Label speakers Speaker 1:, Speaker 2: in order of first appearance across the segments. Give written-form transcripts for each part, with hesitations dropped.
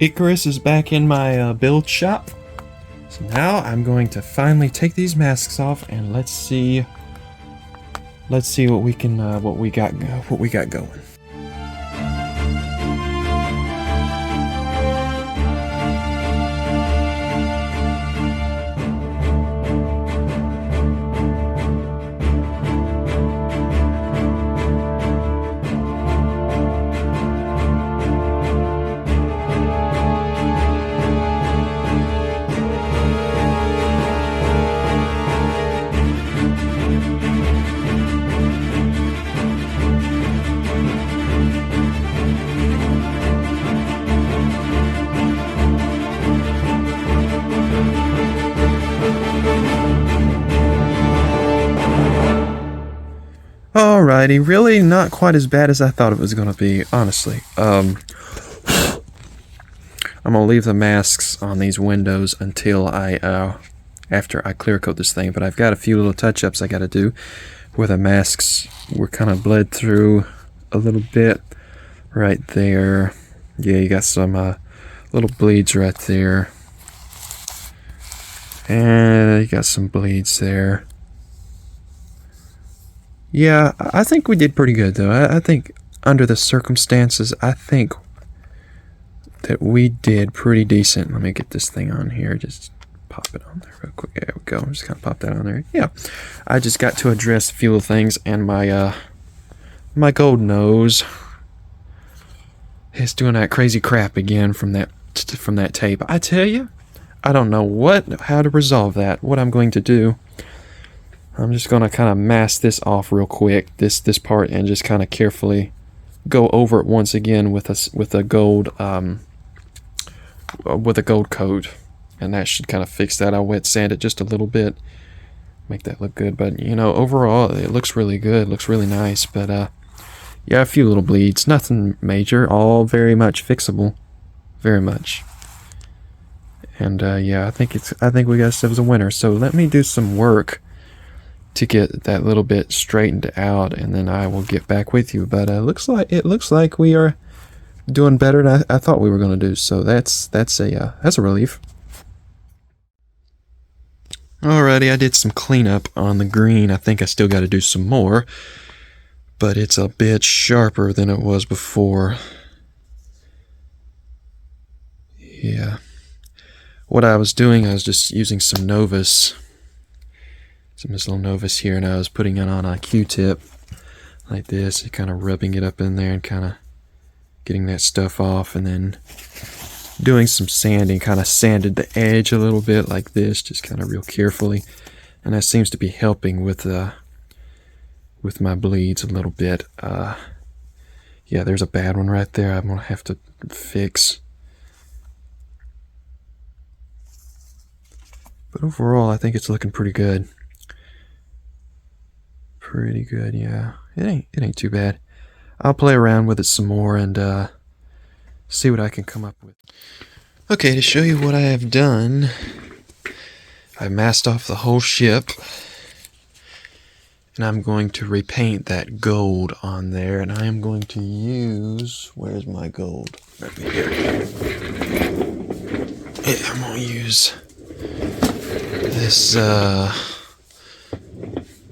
Speaker 1: Icarus is back in my build shop. So now I'm going to finally take these masks off and let's see what we can what we got going. Alrighty, really not quite as bad as I thought it was gonna be, honestly. I'm gonna leave the masks on these windows until after I clear coat this thing, but I've got a few little touch-ups I gotta do where the masks were kind of bled through a little bit right there. Yeah, you got some little bleeds right there. And you got some bleeds there. Yeah, I think we did pretty good, though. I think under the circumstances, I think that we did pretty decent. Let me get this thing on here. Just pop it on there real quick. There we go. Just kind of pop that on there. Yeah, I just got to address a few little things, and my my gold nose is doing that crazy crap again from that tape. I tell you, I don't know how to resolve that. What I'm going to do, I'm just going to kind of mask this off real quick, this part, and just kind of carefully go over it once again with a gold coat, and that should kind of fix that. I'll wet sand it just a little bit, make that look good. But you know, overall it looks really good, looks really nice. But yeah, a few little bleeds, nothing major, all very much fixable, very much. And yeah, I think we got ourselves a winner. So let me do some work to get that little bit straightened out, and then I will get back with you. But it looks like we are doing better than I thought we were going to do. So that's a relief. Alrighty, I did some cleanup on the green. I think I still got to do some more, but it's a bit sharper than it was before. Yeah. What I was doing, I was just using some Novus. This little Novus here, and I was putting it on a Q-tip like this, kind of rubbing it up in there and kind of getting that stuff off, and then doing some sanding, kind of sanded the edge a little bit like this, just kind of real carefully, and that seems to be helping with my bleeds a little bit. Yeah, there's a bad one right there I'm gonna have to fix. But overall, I think it's looking pretty good. Pretty good, yeah. It ain't too bad. I'll play around with it some more and see what I can come up with. Okay, to show you what I have done, I masked off the whole ship, and I'm going to repaint that gold on there, and I am going to use, where's my gold? Right here. Yeah, I'm going to use this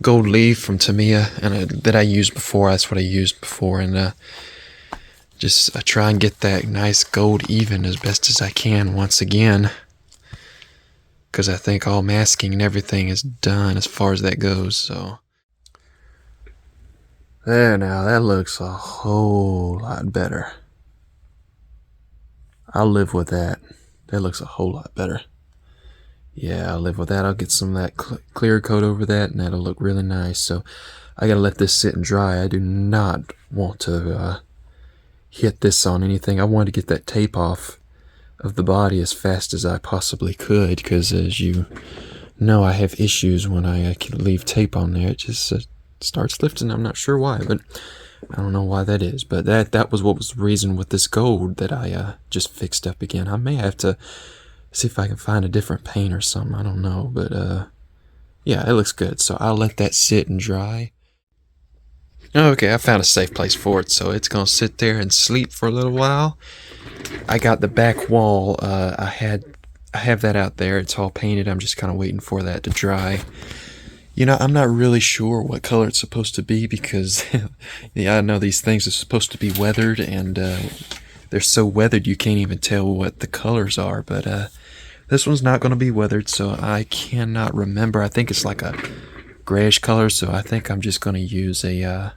Speaker 1: gold leaf from Tamiya, and that I used before. That's what I used before, and just I try and get that nice gold even as best as I can once again, because I think all masking and everything is done as far as that goes. So there, now that looks a whole lot better. I'll live with that. That looks a whole lot better. Yeah, I'll live with that. I'll get some of that clear coat over that, and that'll look really nice. So I gotta let this sit and dry. I do not want to hit this on anything. I want to get that tape off of the body as fast as I possibly could, because as you know, I have issues when I can leave tape on there. It just starts lifting. I'm not sure why, but I don't know why that is. But that was what was the reason with this gold that I just fixed up again. I may have to see if I can find a different paint or something. I don't know, but yeah, it looks good. So I'll let that sit and dry. Okay, I found a safe place for it, so it's gonna sit there and sleep for a little while. I got the back wall. I have that out there. It's all painted. I'm just kind of waiting for that to dry. You know, I'm not really sure what color it's supposed to be because, yeah, I know these things are supposed to be weathered, and they're so weathered you can't even tell what the colors are. But this one's not going to be weathered, so I cannot remember. I think it's like a grayish color, so I think I'm just going to use a,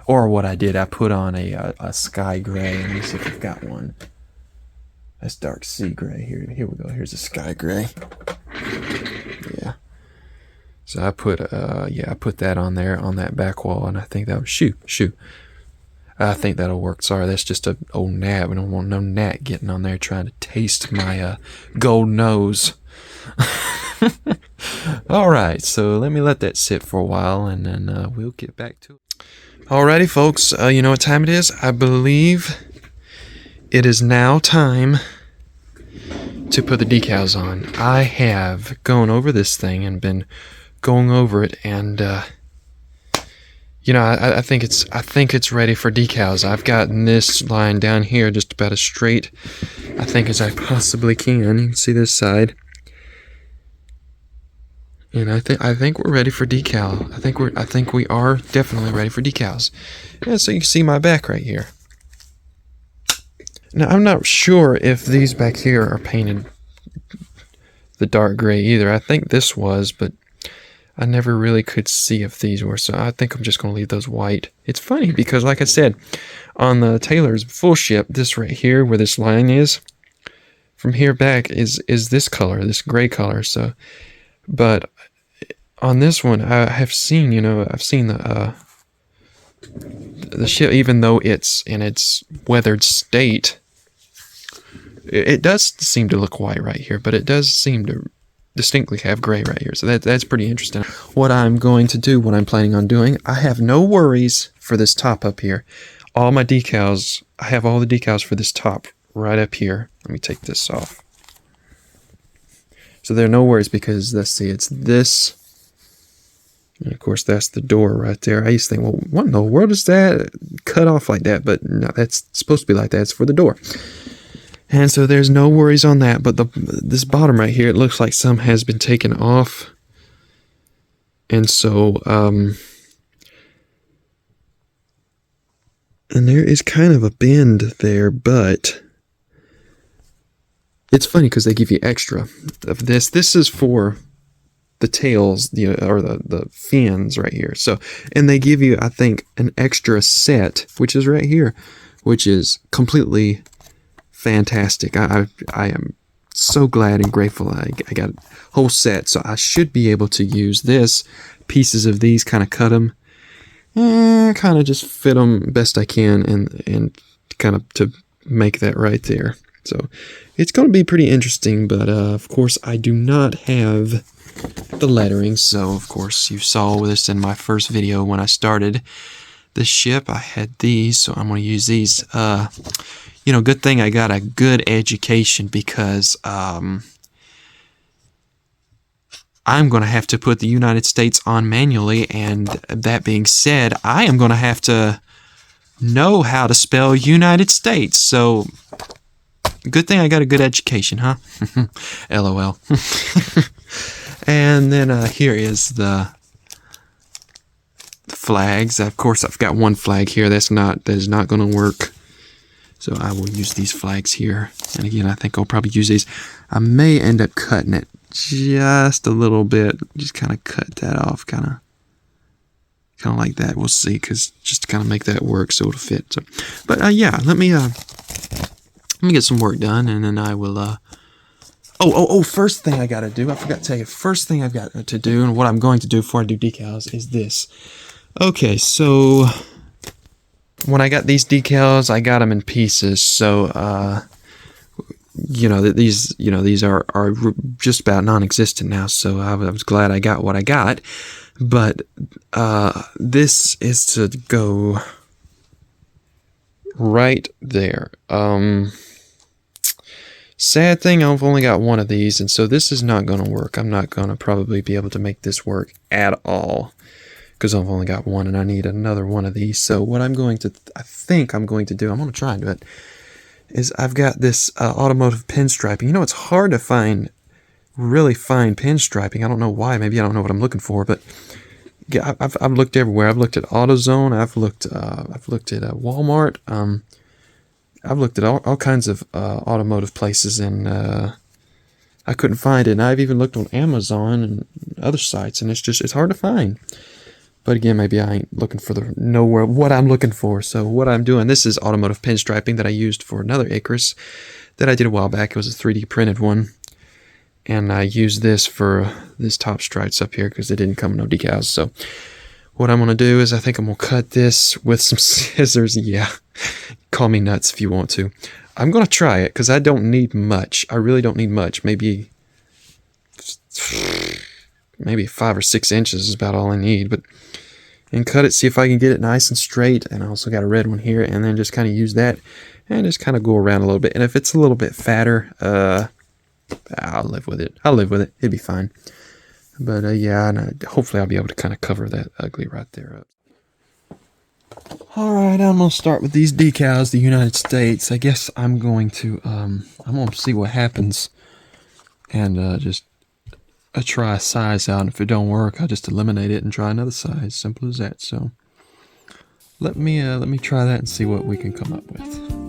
Speaker 1: or what I did, I put on a sky gray. Let me see if I've got one. That's dark sea gray. Here we go. Here's a sky gray. Yeah. So I put I put that on there on that back wall, and I think that was shoot. I think that'll work. Sorry, that's just an old gnat. We don't want no gnat getting on there trying to taste my gold nose. All right, so let me let that sit for a while, and then we'll get back to it. Alrighty, folks. You know what time it is? I believe it is now time to put the decals on. I have gone over this thing and been going over it, and you know, I think it's ready for decals. I've gotten this line down here just about as straight, I think, as I possibly can. You can see this side, and I think we're ready for decal. I think we are definitely ready for decals. Yeah, so you can see my back right here. Now, I'm not sure if these back here are painted the dark gray either. I think this was, but I never really could see if these were, so I think I'm just going to leave those white. It's funny because, like I said, on the Taylor's full ship, this right here, where this line is, from here back is this color, this gray color. So, but on this one, I have seen, you know, I've seen the ship, even though it's in its weathered state, it does seem to look white right here, but it does seem to distinctly have gray right here. So that's pretty interesting. What I'm going to do, what I'm planning on doing, I have no worries for this top up here. All my decals, I have all the decals for this top right up here. Let me take this off. So there are no worries because, let's see, it's this. And of course, that's the door right there. I used to think, well, what in the world is that cut off like that? But no, that's supposed to be like that. It's for the door. And so there's no worries on that. But this bottom right here, it looks like some has been taken off. And so, and there is kind of a bend there, but it's funny because they give you extra of this. This is for the tails, or the fins right here. So, and they give you, I think, an extra set, which is right here, which is completely fantastic. I am so glad and grateful I got a whole set. So I should be able to use this, pieces of these, kind of cut them, and kind of just fit them best I can, and kind of to make that right there. So it's going to be pretty interesting, but of course I do not have the lettering. So of course you saw this in my first video when I started the ship. I had these, so I'm going to use these. You know, good thing I got a good education, because I'm going to have to put the United States on manually, and that being said, I am going to have to know how to spell United States. So good thing I got a good education, huh? LOL. And then here is the flags. Of course, I've got one flag here. That is not going to work. So I will use these flags here. And again, I think I'll probably use these. I may end up cutting it just a little bit. Just kind of cut that off, kind of like that. We'll see, because just to kind of make that work so it'll fit. So, but yeah, let me get some work done, and then I will. First thing I got to do. I forgot to tell you. First thing I've got to do, and what I'm going to do before I do decals, is this. Okay, so when I got these decals, I got them in pieces. So, these are just about non-existent now. So I was glad I got what I got. But this is to go right there. Sad thing, I've only got one of these, and so this is not going to work. I'm not going to probably be able to make this work at all. because I've only got one and I need another one of these. So what I'm going to, I think I'm going to do, I'm going to try and do it, is I've got this automotive pinstriping. You know, it's hard to find really fine pinstriping. I don't know why. Maybe I don't know what I'm looking for, but yeah, I've looked everywhere. I've looked at AutoZone. I've looked at Walmart. I've looked at all kinds of automotive places, and I couldn't find it. And I've even looked on Amazon and other sites, and it's hard to find. But again, maybe I ain't looking for what I'm looking for. So what I'm doing, this is automotive pinstriping that I used for another Icarus that I did a while back. It was a 3D printed one. And I used this for this top stripes up here because it didn't come with no decals. So what I'm going to do is I think I'm going to cut this with some scissors. Yeah, call me nuts if you want to. I'm going to try it because I don't need much. I really don't need much. Maybe 5 or 6 inches is about all I need. And cut it, see if I can get it nice and straight. And I also got a red one here. And then just kind of use that and just kind of go around a little bit. And if it's a little bit fatter, I'll live with it. It'd be fine. But yeah, and hopefully I'll be able to kind of cover that ugly right there up. Alright, I'm going to start with these decals, the United States. I guess I'm going to see what happens. And just try a size out. And if it don't work, I'll just eliminate it and try another size. Simple as that. So let me try that and see what we can come up with.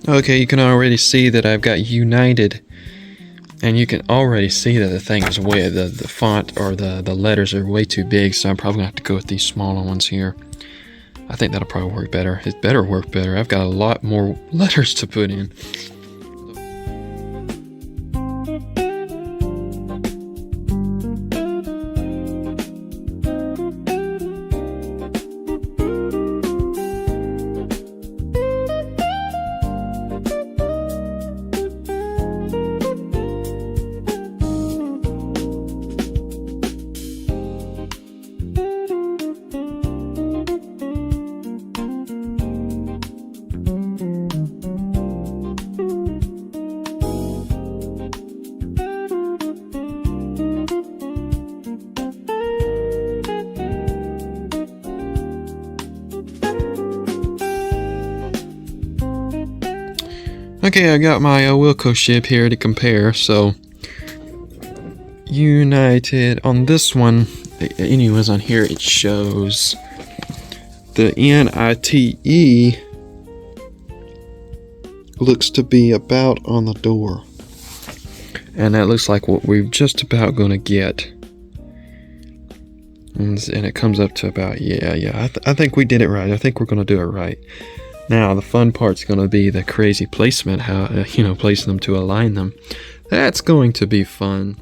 Speaker 1: Okay, you can already see that I've got United, and you can already see that the thing is way, the font or the letters are way too big, so I'm probably going to have to go with these smaller ones here. I think that'll probably work better. It better work better. I've got a lot more letters to put in. Okay, I got my Wilco ship here to compare. So United on this one, anyways, on here it shows the NITE looks to be about on the door, and that looks like what we're just about gonna get. And it comes up to about, yeah, I think we did it right. I think we're gonna do it right. Now, the fun part's going to be the crazy placement, how, placing them to align them. That's going to be fun.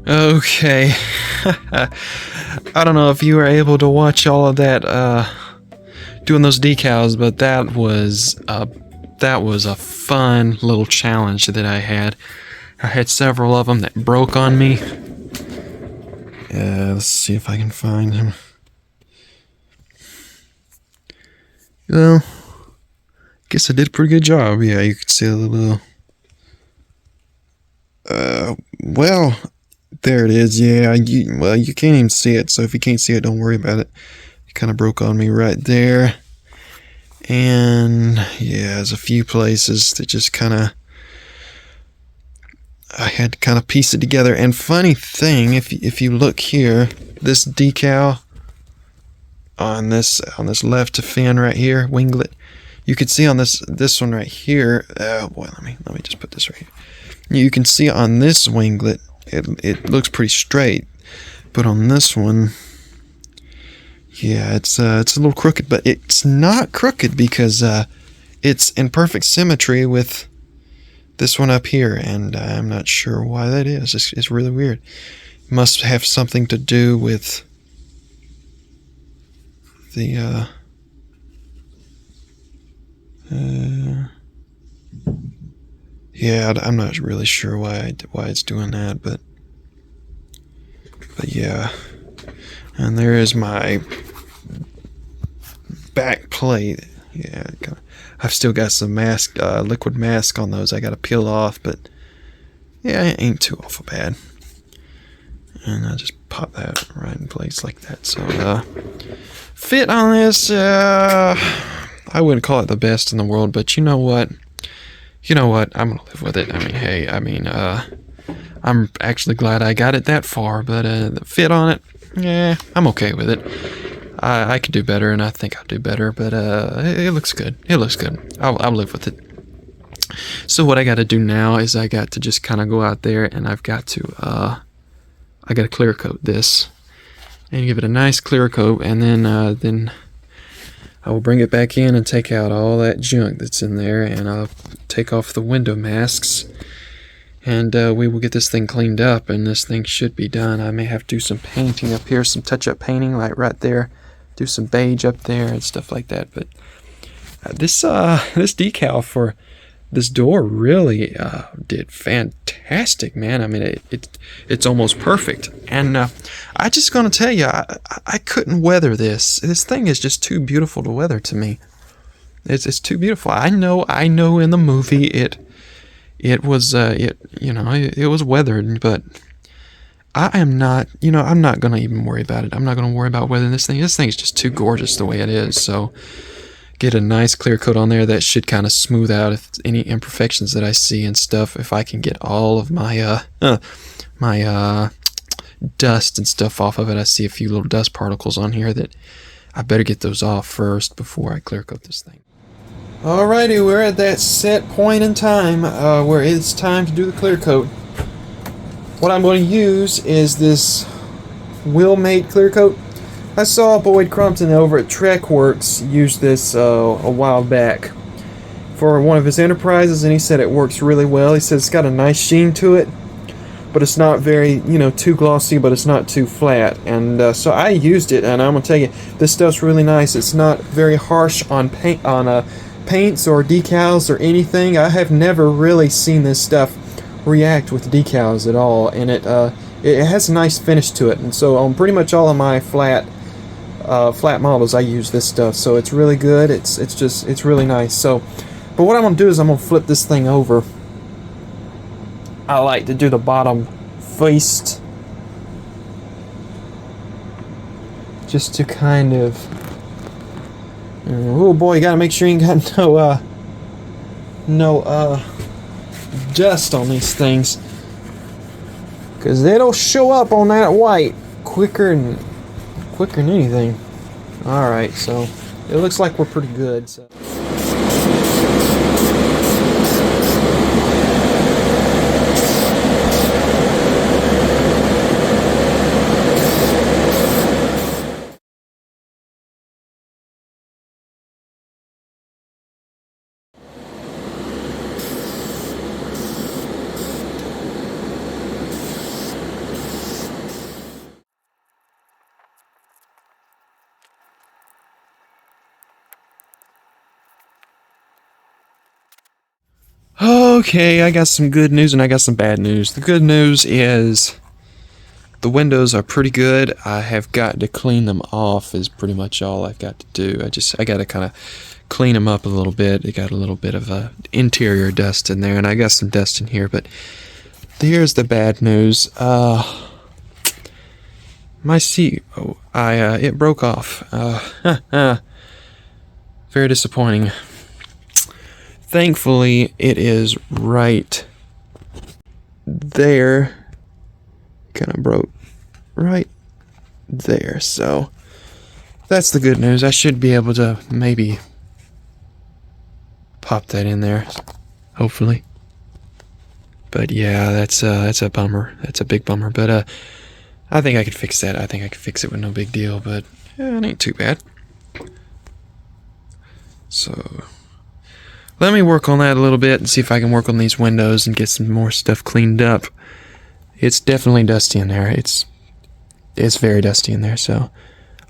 Speaker 1: Okay. I don't know if you were able to watch all of that doing those decals, but that was a fun little challenge that I had. I had several of them that broke on me. Let's see if I can find him. Well, guess I did a pretty good job. Yeah, you can see a little. Well, there it is. Yeah, you can't even see it. So if you can't see it, don't worry about it. It kind of broke on me right there. And yeah, there's a few places that just kind of, I had to kind of piece it together. And funny thing, if you look here, this decal on this left fin right here, winglet, you can see on this one right here. Oh boy, let me just put this right here. You can see on this winglet, it looks pretty straight, but on this one, yeah, it's a little crooked. But it's not crooked because it's in perfect symmetry with this one up here, and I'm not sure why that is. It's really weird. It must have something to do with the yeah, I'm not really sure why it's doing that, but yeah. And there is my back plate. Yeah, I've still got some liquid mask on those I gotta peel off, but yeah, it ain't too awful bad. And I just pop that right in place like that. So fit on this, I wouldn't call it the best in the world, but you know what? I'm gonna live with it. I mean, hey, I'm actually glad I got it that far, but the fit on it, yeah, I'm okay with it. I could do better, and I think I'll do better, but it looks good. It looks good. I'll live with it. So what I got to do now is I got to just kind of go out there, and I've got to I got to clear coat this and give it a nice clear coat, and then I will bring it back in and take out all that junk that's in there, and I'll take off the window masks, and we will get this thing cleaned up, and this thing should be done. I may have to do some painting up here, some touch-up painting, like right there, do some beige up there and stuff like that. But this decal for this door really did fantastic, man. I mean, it's almost perfect. And I just gonna tell you, I couldn't weather this. This thing is just too beautiful to weather to me. It's too beautiful. I know. In the movie, it was it was weathered, but I am not. I'm not gonna even worry about it. I'm not gonna worry about weathering this thing. This thing is just too gorgeous the way it is. So get a nice clear coat on there. That should kind of smooth out any imperfections that I see and stuff. If I can get all of my dust and stuff off of it. I see a few little dust particles on here that I better get those off first before I clear coat this thing. Alrighty, we're at that set point in time where it's time to do the clear coat. What I'm going to use is this Will-Mate clear coat. I saw Boyd Crumpton over at Trekworks use this a while back for one of his enterprises, and he said it works really well. He said it's got a nice sheen to it, but it's not very, too glossy, but it's not too flat. And so I used it, and I'm gonna tell you, this stuff's really nice. It's not very harsh on paints or decals or anything. I have never really seen this stuff react with decals at all, and it has a nice finish to it. And so on pretty much all of my flat models, I use this stuff. So it's really good. It's really nice. So, but what I'm gonna do is I'm gonna flip this thing over. I like to do the bottom faced, just to kind of, oh boy, you gotta make sure you ain't got no dust on these things, because it'll show up on that white quicker than anything. Alright, so it looks like we're pretty good. So. Okay, I got some good news and I got some bad news. The good news is the windows are pretty good. I have got to clean them off is pretty much all I've got to do. I got to kind of clean them up a little bit. It got a little bit of interior dust in there, and I got some dust in here, but here's the bad news. My seat, it broke off. Very disappointing. Thankfully, it is right there. Kind of broke right there, so that's the good news. I should be able to maybe pop that in there, hopefully. But yeah, that's a bummer. That's a big bummer. But I think I could fix that. I think I could fix it with no big deal. But yeah, it ain't too bad. So let me work on that a little bit and see if I can work on these windows and get some more stuff cleaned up. It's definitely dusty in there. It's very dusty in there, so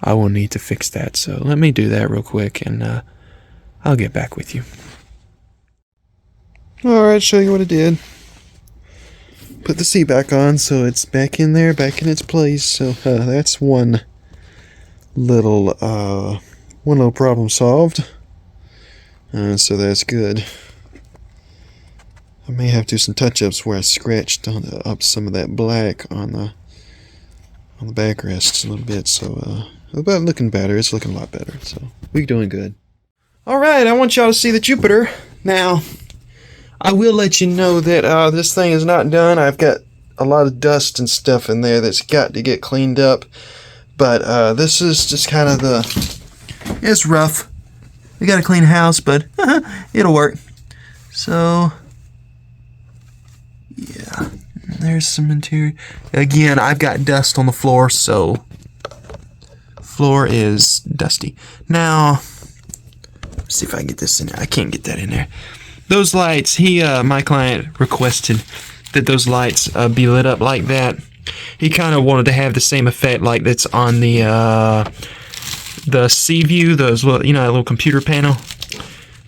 Speaker 1: I will need to fix that. So let me do that real quick, and I'll get back with you. Alright, show you what I did. Put the seat back on, so it's back in there, back in its place. So that's one little problem solved. So that's good. I may have to do some touch-ups where I scratched up some of that black on the backrests a little bit. So about looking better. It's looking a lot better. So we're doing good. All right, I want y'all to see the Jupiter now. I will let you know that this thing is not done. I've got a lot of dust and stuff in there that's got to get cleaned up. But this is just kind of it's rough. We got a clean house, but it'll work. So, yeah, there's some interior. Again, I've got dust on the floor, so floor is dusty. Now, let's see if I can get this in there. I can't get that in there. Those lights, my client requested that those lights be lit up like that. He kind of wanted to have the same effect like that's on the C view, those little, that little computer panel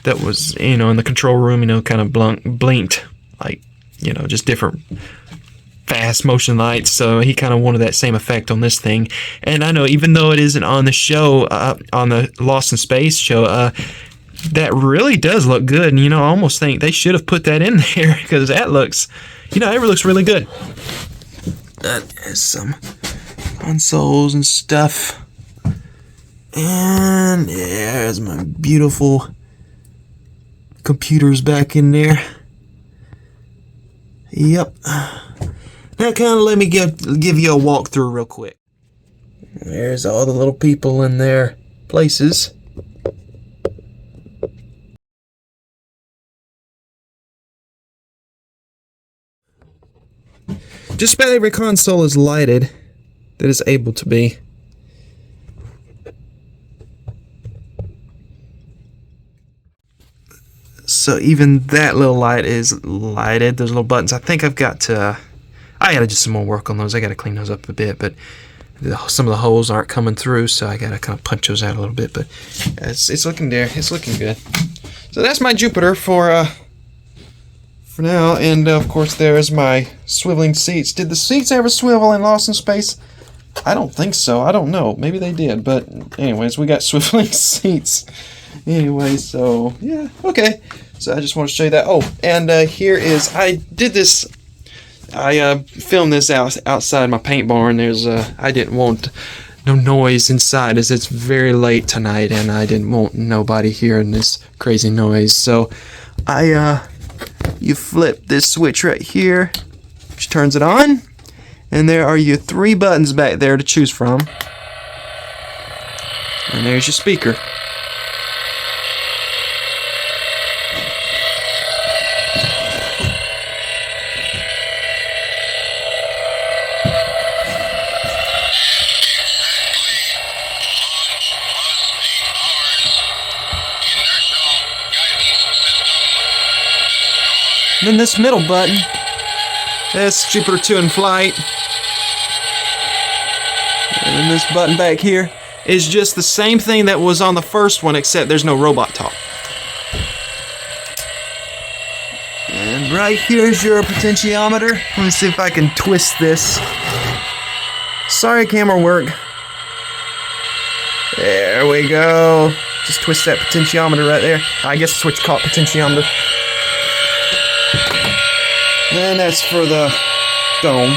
Speaker 1: that was, in the control room, kind of blinked, like, just different fast motion lights. So he kind of wanted that same effect on this thing. And I know, even though it isn't on the show, on the Lost in Space show, that really does look good. And, I almost think they should have put that in there because that looks, it looks really good. There's some consoles and stuff. And there's my beautiful computers back in there. Yep. That kind of let me give you a walkthrough real quick. There's all the little people in their places. Just about every console is lighted that is able to be. So even that little light is lighted. Those little buttons. I think I gotta do some more work on those. I gotta clean those up a bit, but some of the holes aren't coming through, so I gotta kind of punch those out a little bit. But it's looking there. It's looking good. So that's my Jupiter for now. And of course, there's my swiveling seats. Did the seats ever swivel in Lost in Space? I don't think so. I don't know. Maybe they did. But anyways, we got swiveling seats. Anyway, so yeah, okay. So I just want to show you that. Oh, and here is, I filmed this outside my paint barn. There's I didn't want no noise inside as it's very late tonight, and I didn't want nobody hearing this crazy noise. So you flip this switch right here, which turns it on, and there are your 3 buttons back there to choose from. And there's your speaker. Then this middle button, that's Jupiter 2 in flight. And then this button back here is just the same thing that was on the first one, except there's no robot talk. And right here's your potentiometer. Let me see if I can twist this. Sorry, camera work. There we go. Just twist that potentiometer right there. I guess that's what you call it, potentiometer. And that's for the dome.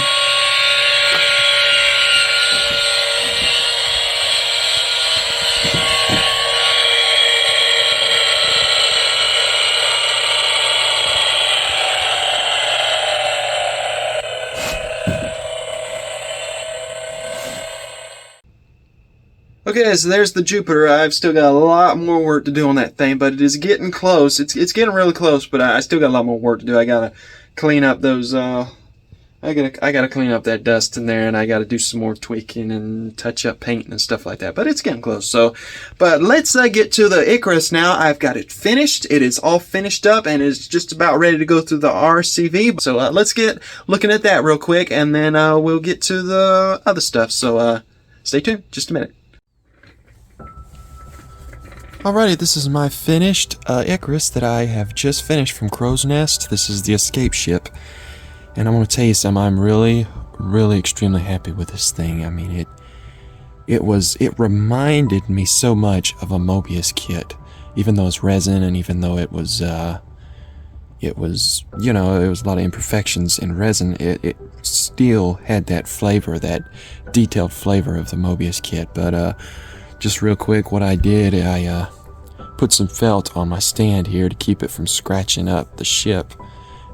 Speaker 1: Okay, so there's the Jupiter. I've still got a lot more work to do on that thing, but it is getting close. It's getting really close, but I still got a lot more work to do. I gotta clean up those. I gotta clean up that dust in there, and I gotta do some more tweaking and touch up paint and stuff like that. But it's getting close. So, but let's get to the Icarus now. I've got it finished. It is all finished up, and it's just about ready to go through the RCV. So let's get looking at that real quick, and then we'll get to the other stuff. So stay tuned. Just a minute. Alrighty, this is my finished Icarus that I have just finished from Crow's Nest. This is the escape ship. And I want to tell you something, I'm really extremely happy with this thing. I mean, it reminded me so much of a Mobius kit. Even though it's resin and even though it was, you know, it was a lot of imperfections in resin, it still had that flavor, that detailed flavor of the Mobius kit. But, just real quick, what I did, I put some felt on my stand here to keep it from scratching up the ship.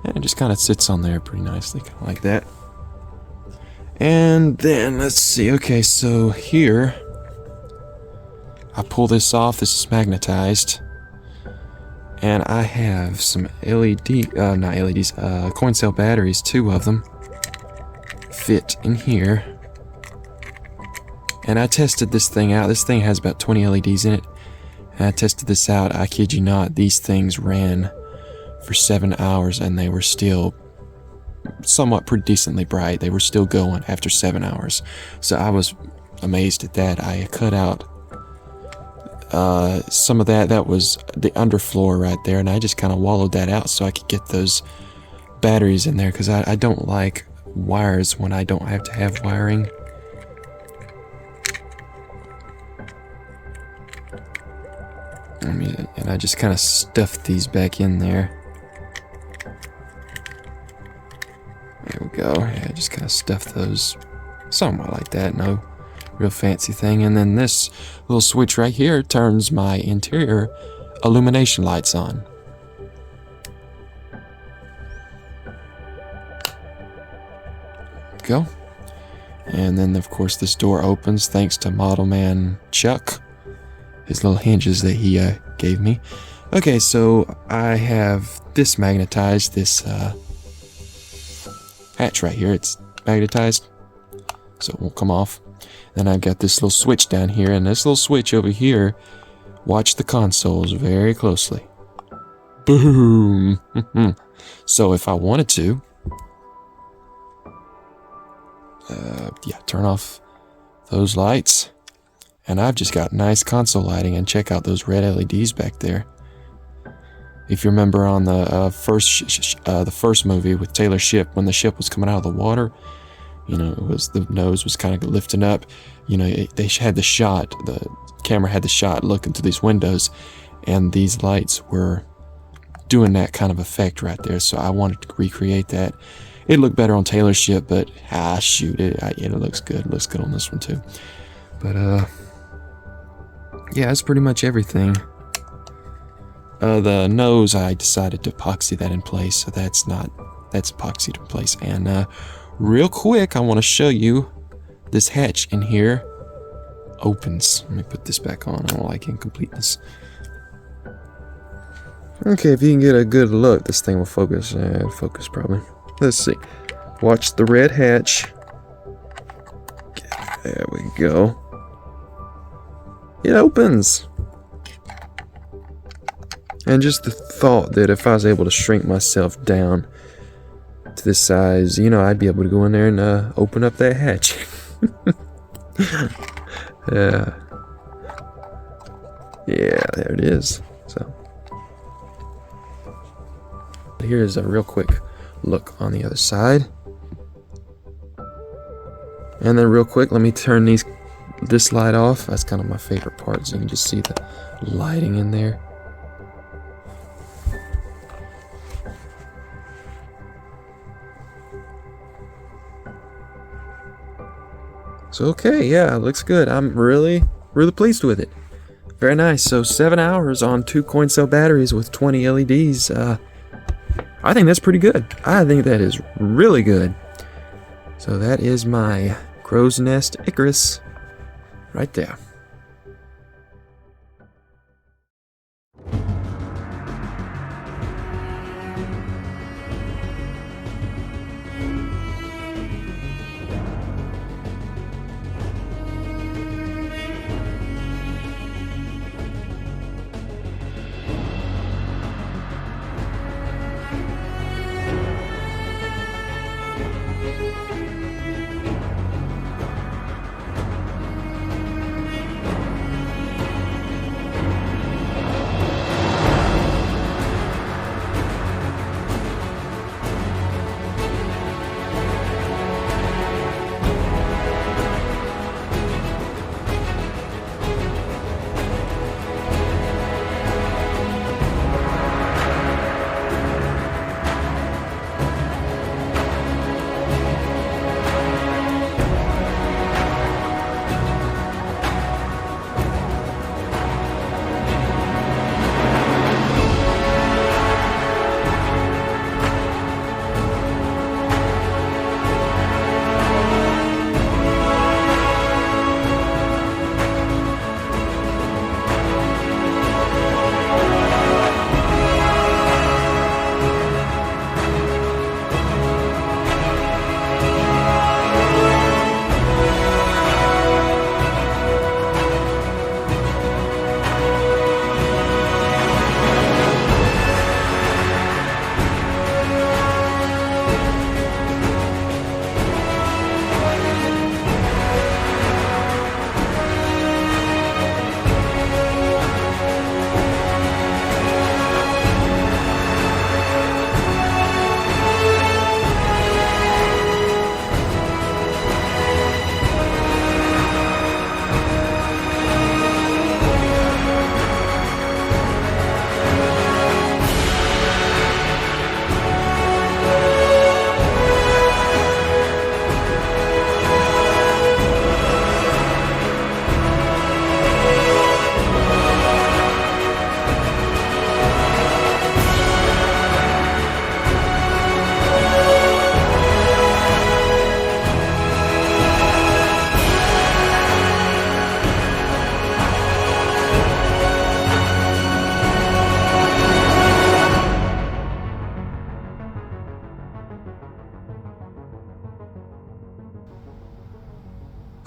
Speaker 1: And it just kind of sits on there pretty nicely, kind of like that. And then, let's see, okay, so here, I pull this off, this is magnetized. And I have some coin cell batteries, 2 of them, fit in here. And I tested this thing out. This thing has about 20 LEDs in it. And I tested this out. I kid you not, these things ran for 7 hours and they were still somewhat pretty decently bright. They were still going after 7 hours. So I was amazed at that. I cut out some of that. That was the underfloor right there. And I just kind of wallowed that out so I could get those batteries in there. Because I don't like wires when I don't have to have wiring. And I just kind of stuffed these back in there. There we go. Yeah, just kind of stuffed those somewhat like that. No real fancy thing. And then this little switch right here turns my interior illumination lights on. Go. And then, of course, this door opens thanks to Model Man Chuck. His little hinges that he gave me. Okay, so I have this magnetized, this hatch right here. It's magnetized, so it won't come off. Then I've got this little switch down here, and this little switch over here, watch the consoles very closely. Boom! So if I wanted to, turn off those lights. And I've just got nice console lighting, and check out those red LEDs back there. If you remember on the first movie with Taylor's ship, when the ship was coming out of the water, you know, it was the nose was kind of lifting up. You know, they had the shot. The camera had the shot looking through these windows, and these lights were doing that kind of effect right there. So I wanted to recreate that. It looked better on Taylor's ship, but shoot, it looks good. It looks good on this one too. But yeah, that's pretty much everything. The nose, I decided to epoxy that in place, so that's epoxied in place. And real quick, I want to show you this hatch in here opens. Let me put this back on. I don't like incompleteness. Okay, if you can get a good look, this thing will focus. Focus probably. Let's see. Watch the red hatch. There we go. It opens. And just the thought that if I was able to shrink myself down to this size, you know, I'd be able to go in there and open up that hatch. Yeah, there it is. So Here's a real quick look on the other side. And then real quick, let me turn this light off. That's kind of my favorite part, so you can just see the lighting in there. So okay, yeah, it looks good. I'm really pleased with it. Very nice. So 7 hours on 2 coin cell batteries with 20 LEDs. I think that's pretty good. I think that is really good. So that is my Crow's Nest Icarus right there.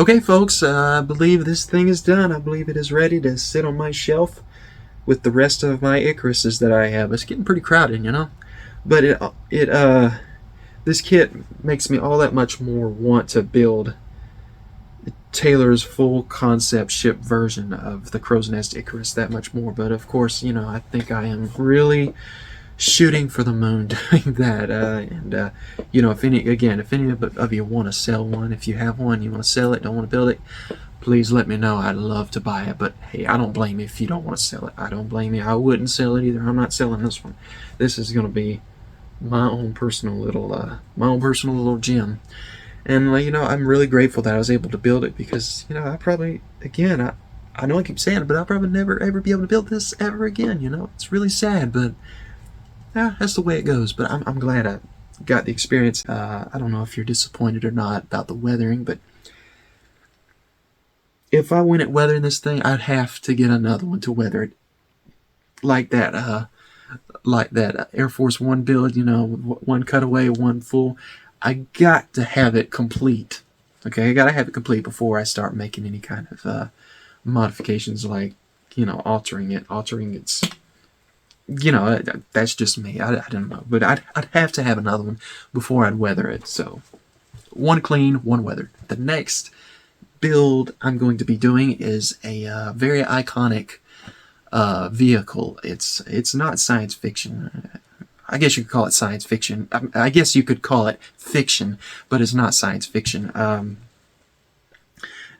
Speaker 1: Okay, folks, I believe this thing is done. I believe it is ready to sit on my shelf with the rest of my Icaruses that I have. It's getting pretty crowded, you know? But this kit makes me all that much more want to build Taylor's full concept ship version of the Crow's Nest Icarus that much more. But of course, you know, I think I am really shooting for the moon doing that. You know, if any of you want to sell one, if you have one, you want to sell it, don't want to build it, please let me know. I'd love to buy it. But hey, I don't blame you if you don't want to sell it. I don't blame you. I wouldn't sell it either. I'm not selling this one. This is going to be my own personal little gem. And you know, I'm really grateful that I was able to build it, because you know, I probably, again, I know I keep saying it, but I'll probably never ever be able to build this ever again. You know, it's really sad, but that's the way it goes. But I'm glad I got the experience. I don't know if you're disappointed or not about the weathering, but if I went at weathering this thing, I'd have to get another one to weather it, like that Air Force One build. You know, one cutaway, one full. I got to have it complete. Okay, I got to have it complete before I start making any kind of modifications, like, you know, altering its. You know, that's just me. I don't know, but I'd have to have another one before I'd weather it. So, one clean, one weathered. The next build I'm going to be doing is a very iconic vehicle. It's not science fiction. I guess you could call it science fiction. I guess you could call it fiction, but it's not science fiction.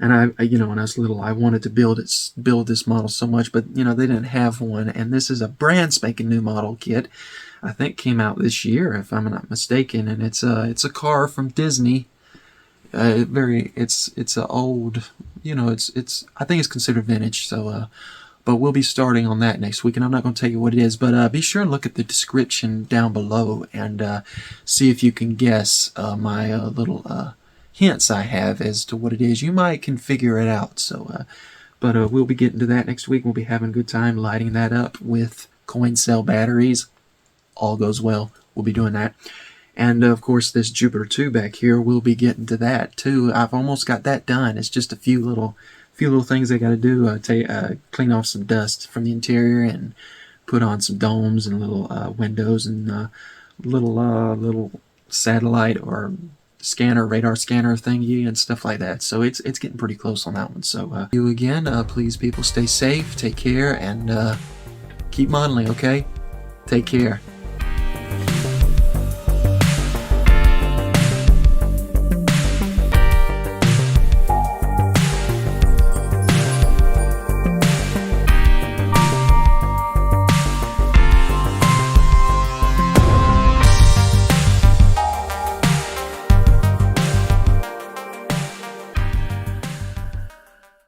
Speaker 1: And you know, when I was little, I wanted to build this model so much, but you know, they didn't have one. And this is a brand spanking new model kit. I think came out this year, if I'm not mistaken. And it's a car from Disney. It's a old, you know, it's I think it's considered vintage. So, but we'll be starting on that next week, and I'm not going to tell you what it is. But be sure and look at the description down below and see if you can guess my little hints I have as to what it is. You might can figure it out. So, but we'll be getting to that next week. We'll be having a good time lighting that up with coin cell batteries. All goes well, we'll be doing that. And of course, this Jupiter 2 back here, we'll be getting to that too. I've almost got that done. It's just a few little things I got to do. Clean off some dust from the interior and put on some domes and little windows and little satellite or radar scanner thingy and stuff like that. So it's getting pretty close on that one. So you again, please people stay safe, take care, and keep modeling. Okay, take care.